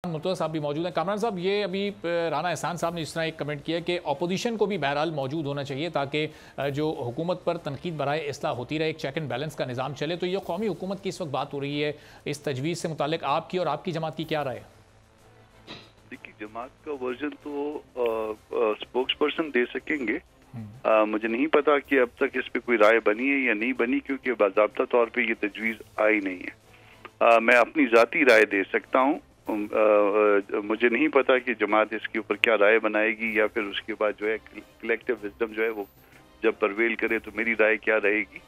मुर्तज़ा साहब भी मौजूद हैं। कामरान साहब, ये अभी राना एहसान साहब ने जिस तरह एक कमेंट किया कि अपोजिशन को भी बहरहाल मौजूद होना चाहिए ताकि जो हुकूमत पर तनकीद बराए इस्लाह होती रहे, एक चेक एंड बैलेंस का निज़ाम चले, तो ये कौमी हुकूमत की इस वक्त बात हो रही है, इस तजवीज़ से मुतालिक आपकी और आपकी जमात की क्या राय है? देखिए, जमात का वर्जन तो स्पोक्स पर्सन दे सकेंगे। मुझे नहीं पता कि अब तक इस पे कोई राय बनी है या नहीं बनी, क्योंकि बाज़ाब्ता तौर पे ये तजवीज़ आई नहीं है। मैं अपनी ज़ाती राय दे सकता हूँ। मुझे नहीं पता कि जमात इसके ऊपर क्या राय बनाएगी, या फिर उसके बाद जो है कलेक्टिव विजडम जो है वो जब परवेल करे तो मेरी राय क्या रहेगी।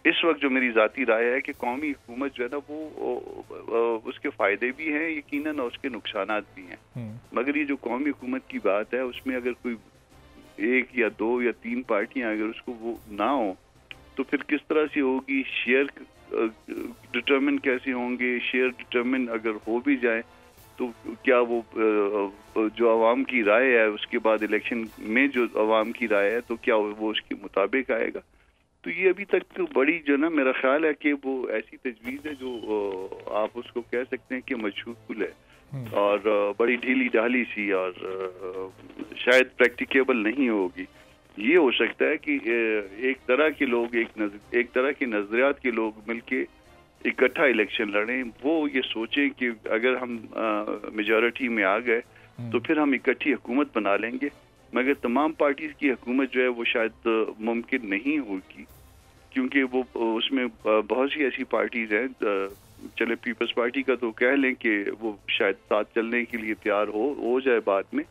इस वक्त जो मेरी ज़ाती राय है कि कौमी हुकूमत जो है ना वो उसके फ़ायदे भी हैं यकीनन, और उसके नुकसानात भी हैं। मगर ये जो कौमी हुकूमत की बात है, उसमें अगर कोई एक या दो या तीन पार्टियां अगर उसको वो ना हो तो फिर किस तरह से होगी, शेयर डिटरमिन कैसे होंगे, शेयर डिटरमिन अगर हो भी जाए तो क्या वो जो आवाम की राय है उसके बाद इलेक्शन में जो आवाम की राय है तो क्या वो उसके मुताबिक आएगा। तो ये अभी तक तो बड़ी जो ना मेरा ख्याल है कि वो ऐसी तजवीज़ है जो आप उसको कह सकते हैं कि मशहूर है और बड़ी ढीली ढाली सी, और शायद प्रैक्टिकेबल नहीं होगी। ये हो सकता है कि एक तरह के लोग एक तरह के नजरियात के लोग मिलके इकट्ठा इलेक्शन लड़ें, वो ये सोचें कि अगर हम मेजॉरिटी में आ गए तो फिर हम इकट्ठी हुकूमत बना लेंगे। मगर तमाम पार्टीज की हुकूमत जो है वो शायद मुमकिन नहीं होगी, क्योंकि वो उसमें बहुत सी ऐसी पार्टीज हैं। चले पीपल्स पार्टी का तो कह लें कि वो शायद साथ चलने के लिए तैयार हो जाए बाद में,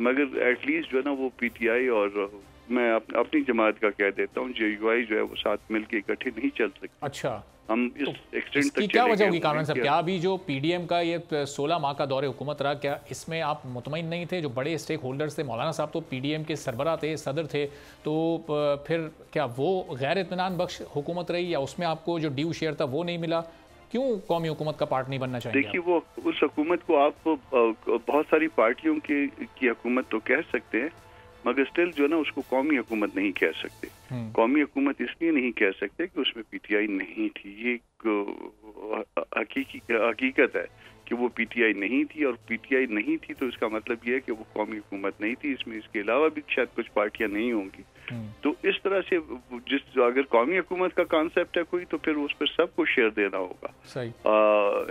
मगर एटलीस्ट जो है ना वो पीटीआई और मैं अपनी जमात का कह देता हूँ जेयूआई जो है वो साथ मिलके इकट्ठे नहीं चल सकते। अच्छा, हम इस एक्सटेंट तक क्या वजह होगी कामरान साहब? क्या अभी जो पीडीएम का ये 16 माह का दौरे हुकूमत रहा, क्या इसमें आप मुतमईन नहीं थे? जो बड़े स्टेक होल्डर्स थे, मौलाना साहब तो पीडीएम के सरबराह थे, सदर थे, तो फिर क्या वो गैर इत्मीनान बख्श हुकूमत रही, या उसमें आपको जो ड्यू शेयर था वो नहीं मिला? क्यों कौमी हुकूमत का पार्ट नहीं बनना चाहिए? देखिए, वो उस हुकूमत को आप बहुत सारी पार्टियों की हुकूमत तो कह सकते हैं, मगर स्टिल जो है ना उसको कौमी हुकूमत नहीं कह सकते। कौमी हुकूमत इसलिए नहीं कह सकते कि उसमें पीटीआई नहीं थी। ये हकीकत है कि वो पीटीआई नहीं थी, और पीटीआई नहीं थी तो इसका मतलब ये है कि वो कौमी हुकूमत नहीं थी। इसमें इसके अलावा भी शायद कुछ पार्टियां नहीं होंगी। तो इस तरह से अगर कौमी हुकूमत का कॉन्सेप्ट है कोई, तो फिर उस पर सबको शेयर देना होगा,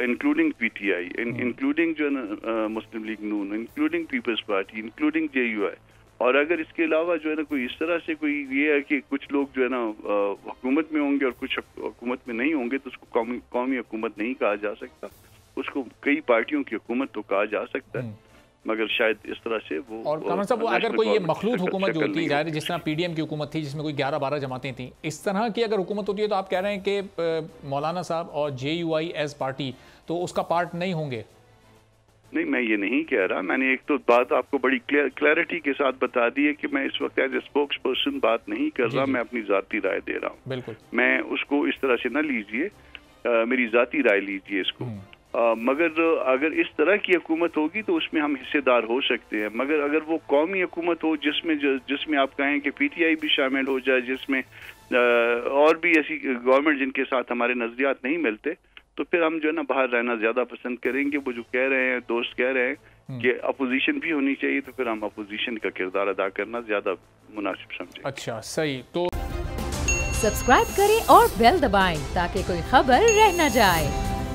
इंक्लूडिंग पीटीआई, इंक्लूडिंग जो है मुस्लिम लीग नून, including Peoples Party, including JUI. और अगर इसके अलावा जो है ना कोई इस तरह से कोई ये है कि कुछ लोग जो है ना हुकूमत में होंगे और कुछ हुकूमत में नहीं होंगे, तो उसको कौमी हुकूमत नहीं कहा जा सकता। उसको कई पार्टियों की हुकूमत तो कहा जा सकता है, मगर शायद इस तरह से वो। और कामरान साहब, अगर कोई ये मखलूत हुकूमत जो होती है, जिस तरह पीडीएम की हुकूमत थी जिसमें कोई 11-12 जमातें थी, इस तरह की अगर हुकूमत होती है तो आप कह रहे हैं कि मौलाना साहब और जेयूआई एज पार्टी तो उसका पार्ट नहीं होंगे? नहीं, मैं ये नहीं कह रहा। मैंने एक तो बात आपको बड़ी क्लैरिटी के साथ बता दी है कि मैं इस वक्त एज ए स्पोक्स पर्सन बात नहीं कर रहा, मैं अपनी जाती राय दे रहा हूँ। बिल्कुल, मैं उसको इस तरह से ना लीजिए, मेरी जाती राय लीजिए इसको। मगर अगर इस तरह की हुकूमत होगी तो उसमें हम हिस्सेदार हो सकते हैं। मगर अगर वो कौमी हुकूमत हो जिसमें आप कहें कि पीटीआई भी शामिल हो जाए, जिसमें और भी ऐसी गवर्नमेंट जिनके साथ हमारे नजरियात नहीं मिलते, तो फिर हम जो है ना बाहर रहना ज्यादा पसंद करेंगे। वो जो कह रहे हैं, दोस्त कह रहे हैं कि अपोजिशन भी होनी चाहिए, तो फिर हम अपोजिशन का किरदार अदा करना ज्यादा मुनासिब समझें। अच्छा, सही। तो सब्सक्राइब करें और बेल दबाएं ताकि कोई खबर रह न जाए।